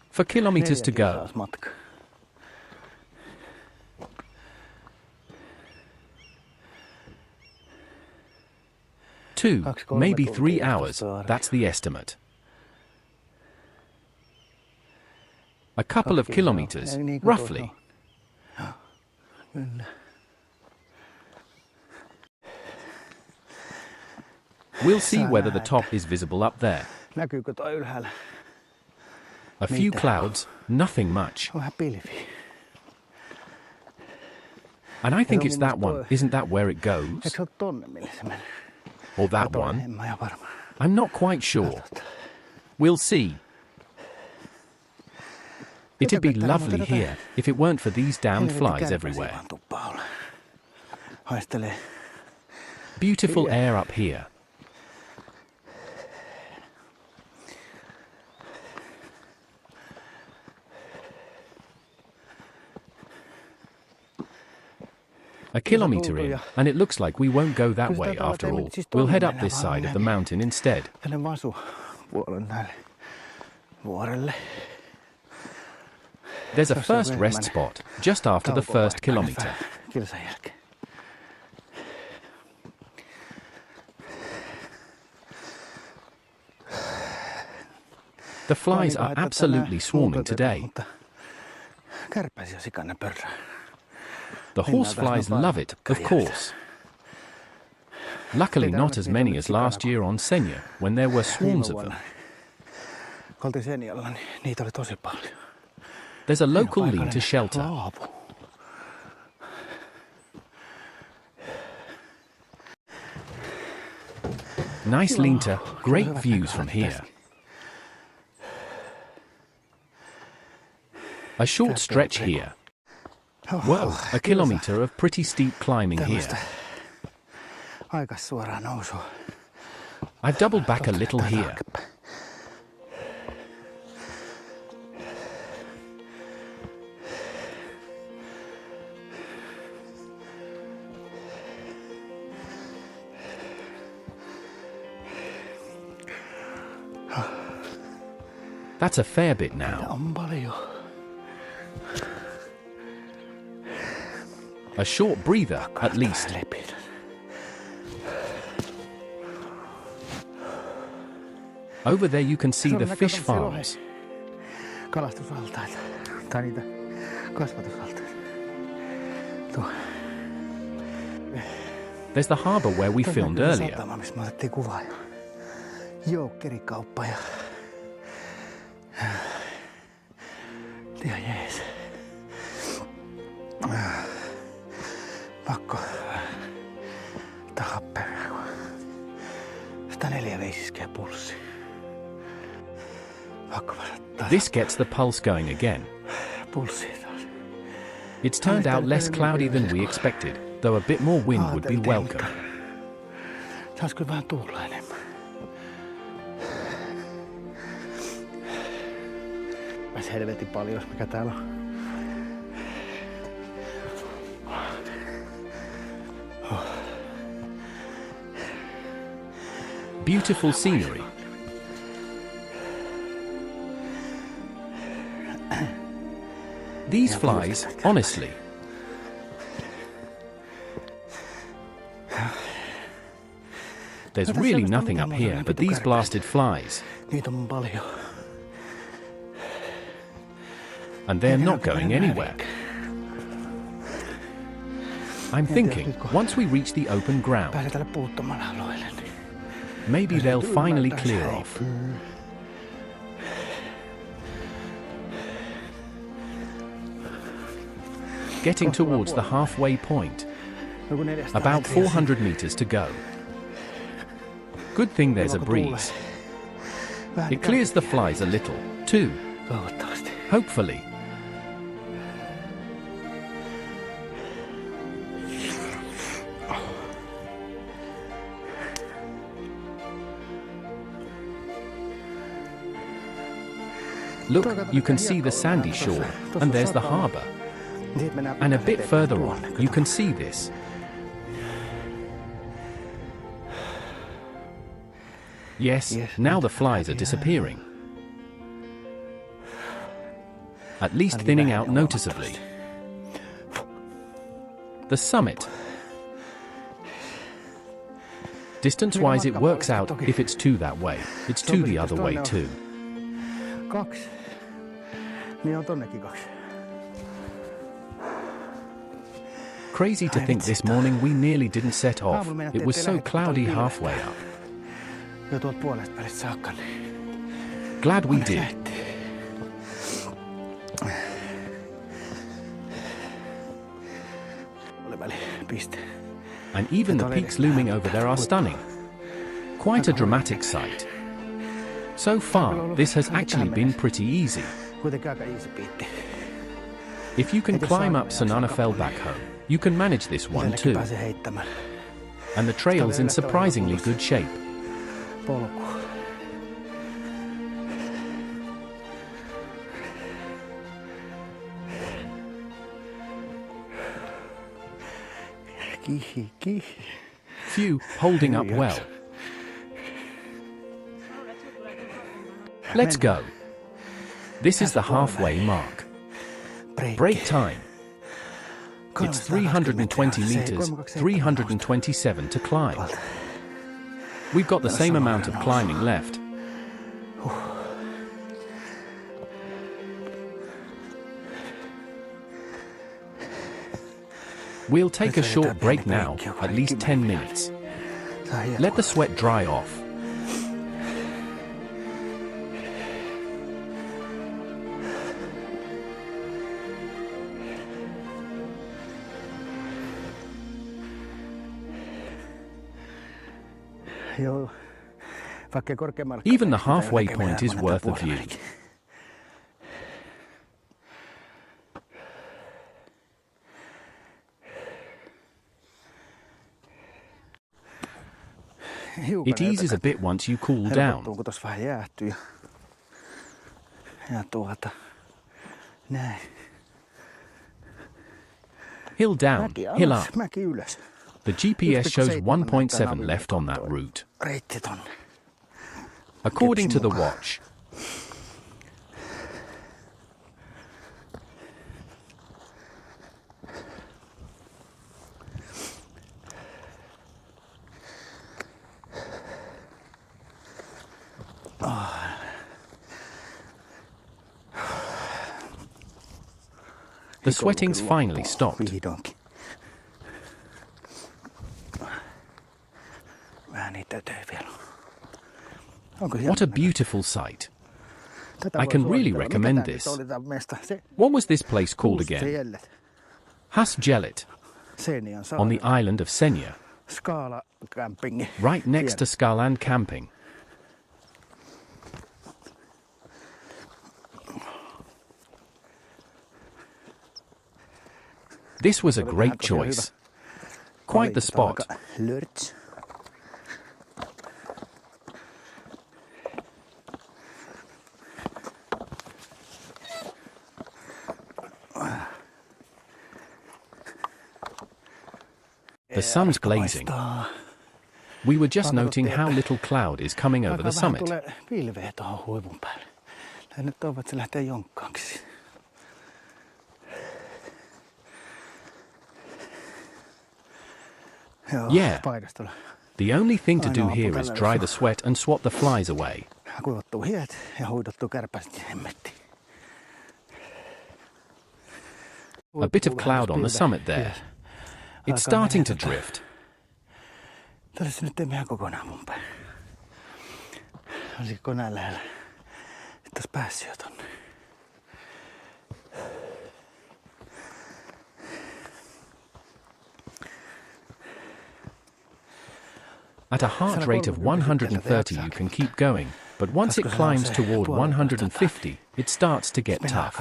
For kilometers to go. 2, maybe 3 hours, that's the estimate. A couple of kilometers, roughly. We'll see whether the top is visible up there. A few clouds, nothing much. And I think it's that one, isn't that where it goes? Or that one? I'm not quite sure. We'll see. It'd be lovely here if it weren't for these damned flies everywhere. Beautiful air up here. A kilometre in, and it looks like we won't go that way after all. We'll head up this side of the mountain instead. There's a first rest spot just after the first kilometre. The flies are absolutely swarming today. The horseflies love it, of course. Luckily not as many as last year on Senja, when there were swarms of them. There's a local lean-to shelter. Nice lean-to, great views from here. A short stretch here. Whoa, a kilometre of pretty steep climbing here. I've doubled back a little here. That's a fair bit now. A short breather, at least. Over there you can see the fish farms. There's the harbour where we filmed earlier. This gets the pulse going again. It's turned out less cloudy than we expected, though a bit more wind would be welcome. Beautiful scenery. These flies, honestly. There's really nothing up here but these blasted flies. And they're not going anywhere. I'm thinking, once we reach the open ground, maybe they'll finally clear off. Getting towards the halfway point. About 400 meters to go. Good thing there's a breeze. It clears the flies a little, too. Hopefully. Look, you can see the sandy shore, and there's the harbour. And a bit further on, you can see this. Yes, now the flies are disappearing. at least thinning out noticeably. The summit. Distance-wise it works out. If it's 2 that way, it's 2 the other way too. Crazy to think this morning we nearly didn't set off. It was so cloudy halfway up. Glad we did. And even the peaks looming over there are stunning. Quite a dramatic sight. So far, this has actually been pretty easy. If you can climb up Senja back home, you can manage this one too. And the trail's in surprisingly good shape. Phew, holding up well. Let's go. This is the halfway mark. Break time. It's 320 meters, 327 to climb. We've got the same amount of climbing left. We'll take a short break now, at least 10 minutes. Let the sweat dry off. Even the halfway point is worth a view. It eases a bit once you cool down. Hill down, hill up. The GPS shows 1.7 left on that route. According to the watch. The sweating's finally stopped. What a beautiful sight. I can really recommend this. What was this place called again? Husfjellet, on the island of Senja, right next to Skaland Camping. This was a great choice. Quite the spot. The sun's glazing. We were just noting how little cloud is coming over the summit. Yeah, the only thing to do here is dry the sweat and swat the flies away. A bit of cloud on the summit there. It's starting to drift. At a heart rate of 130 you can keep going, but once it climbs toward 150, it starts to get tough.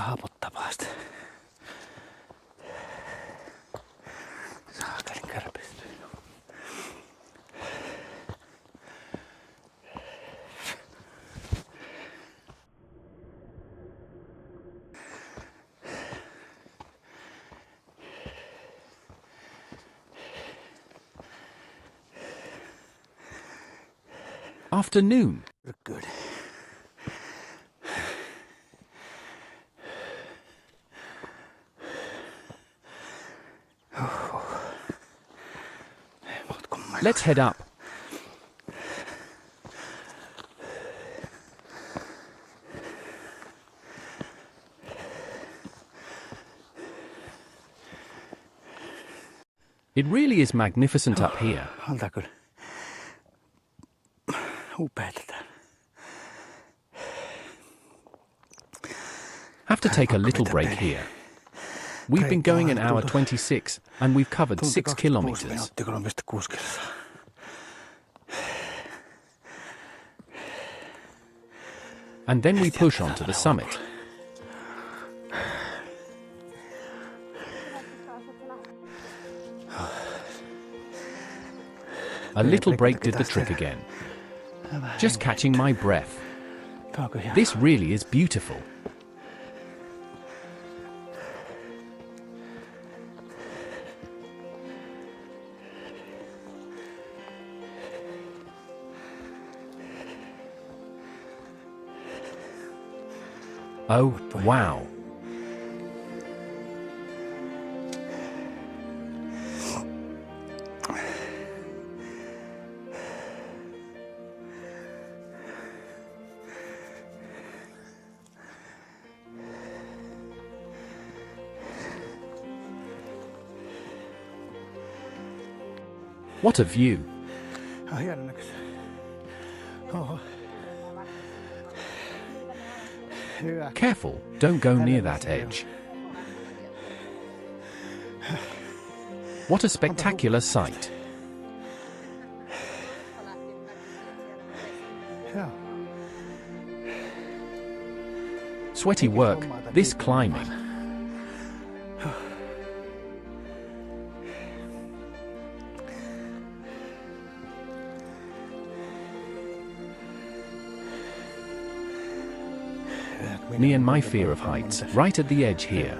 Afternoon. Let's head up. It really is magnificent up here. Have to take a little break here. We've been going an hour 26 and we've covered 6 kilometers. And then we push on to the summit. A little break did the trick again. Just catching my breath. This really is beautiful. Oh, wow. What a view. Careful, don't go near that edge. What a spectacular sight. Sweaty work, this climbing. Me and my fear of heights, right at the edge here.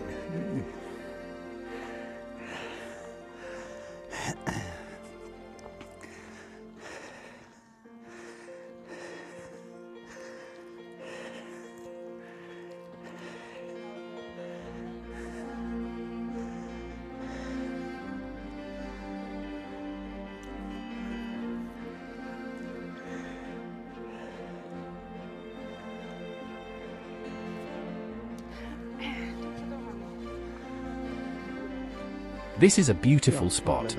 This is a beautiful spot.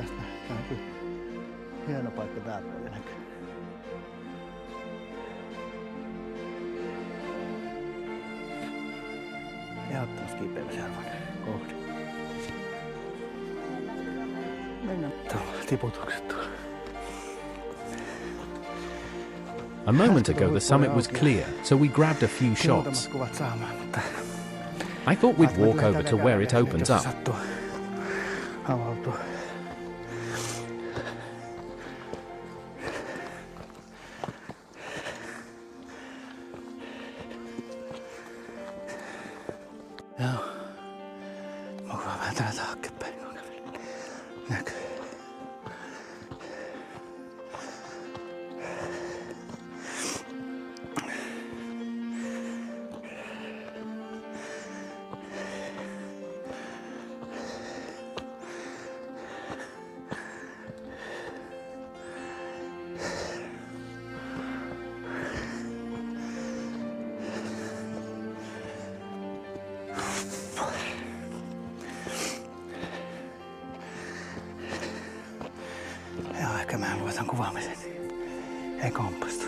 A moment ago the summit was clear, so we grabbed a few shots. I thought we'd walk over to where it opens up. Ehkä mä luotan kuvaamisen. Ei kompastu.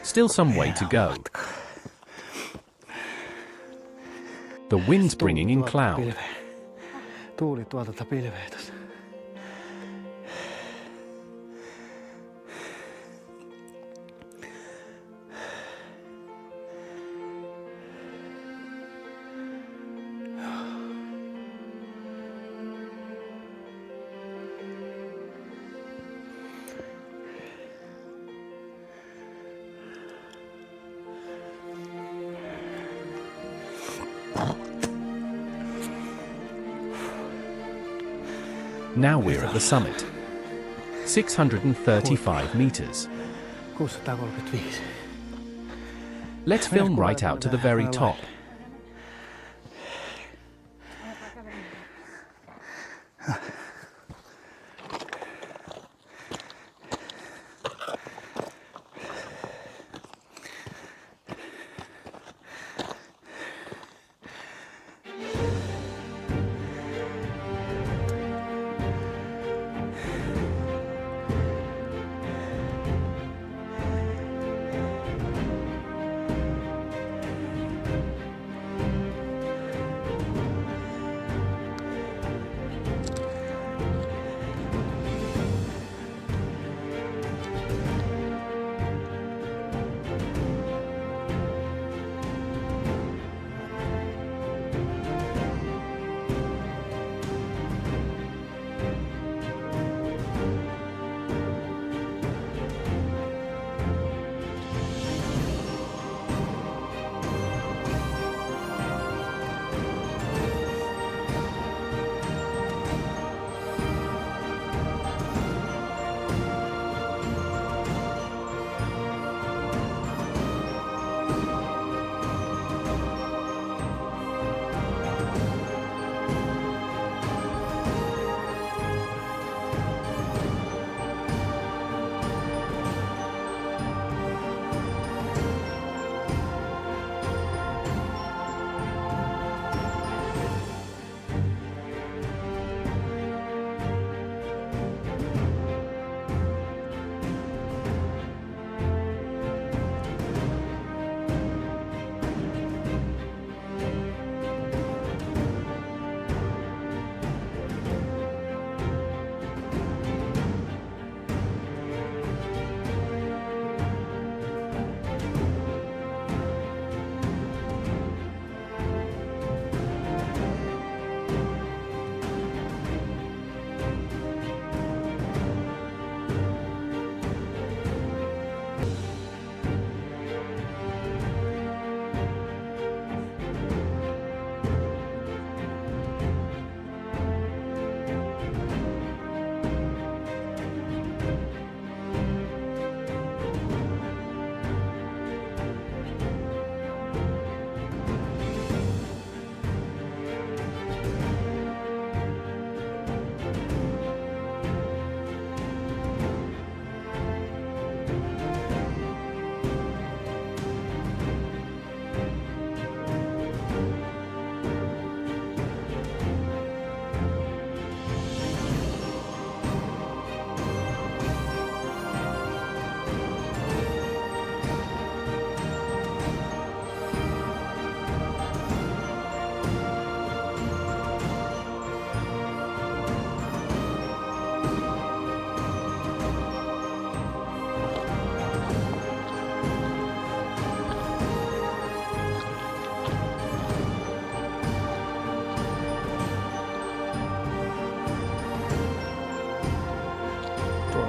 Still some way to go. The wind's bringing in cloud. Tuuli tuolta pilveä tuossa. Now we're at the summit. 635 meters. 635. Let's film right out to the very top.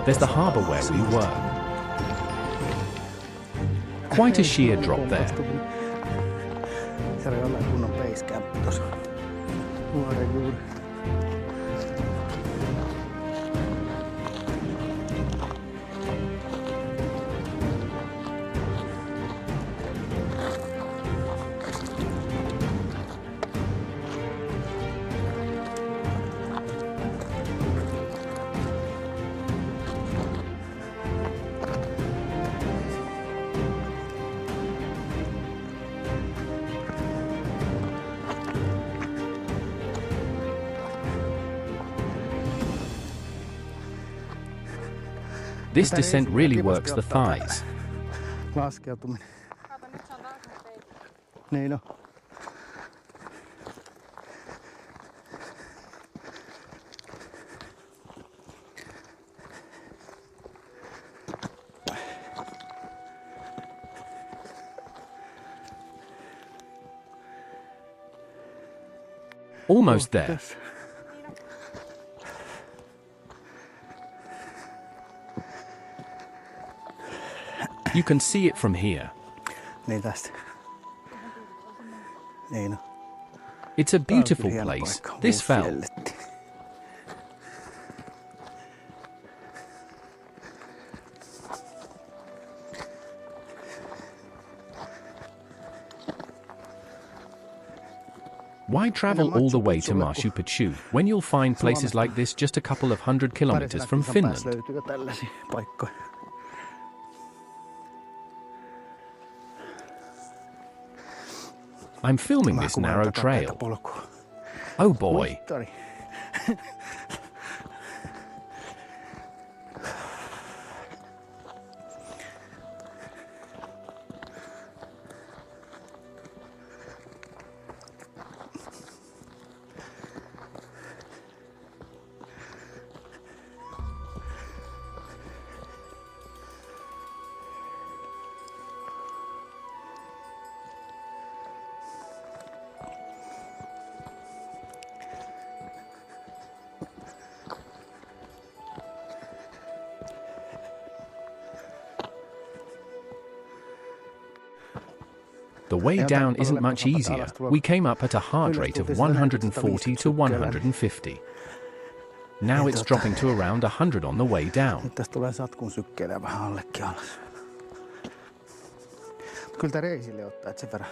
There's the harbour where we were. Quite a sheer drop there. Siellä on jollain kunnon base camp tuossa vuoren juuri. This descent really works the thighs. Laskeutuminen. Niin on. Almost there. You can see it from here. Niin tästä. Niin on. It's a beautiful place. This fell. Husfjellet. Why travel all the way to Machu Picchu when you'll find places like this just a couple of 100 kilometers from Finland? Löytyykö tällaisia paikkoja? I'm filming this narrow trail. Oh boy. The way down isn't much easier. We came up at a heart rate of 140 to 150. Now it's dropping to around 100 on the way down. Tästä tulee satkun sykkeellä vähän allekin alas. Kyllä tää reisille ottaa, että sen verran.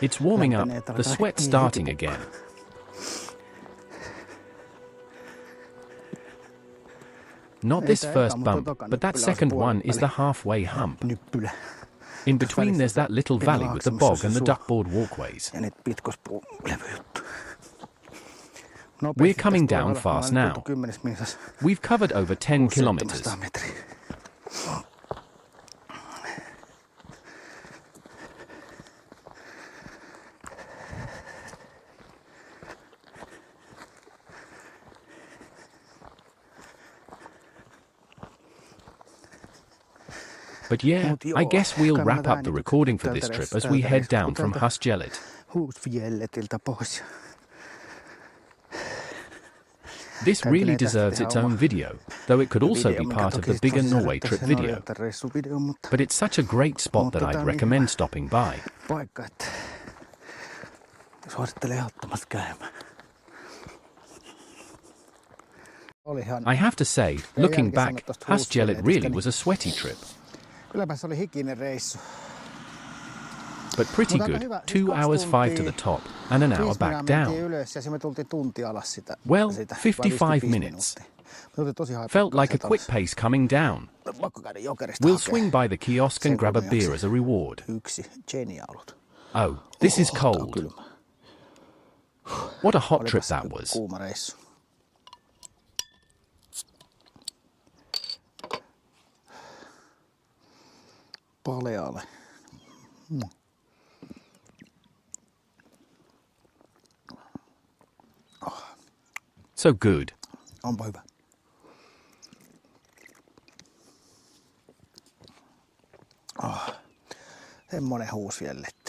It's warming up, the sweat's starting again. Not this first bump, but that second one is the halfway hump. In between there's that little valley with the bog and the duckboard walkways. We're coming down fast now. We've covered over 10 kilometers. But yeah, I guess we'll wrap up the recording for this trip as we head down from Husfjellet. Husfjelletiltä pois. This really deserves its own video, though it could also be part of the bigger Norway trip video. But it's such a great spot that I'd recommend stopping by. Paikka, että suosittelen ehdottomasti käymään. I have to say, looking back, Husfjellet really was a sweaty trip. Kylläpä se oli hikinen reissu. But pretty good, 2 hours 5 to the top, and an hour back down. Well, 55 minutes. Felt like a quick pace coming down. We'll swing by the kiosk and grab a beer as a reward. Oh, this is cold. What a hot trip that was. Palealle. So good. Onpa hyvä. Semmonen Husfjellet.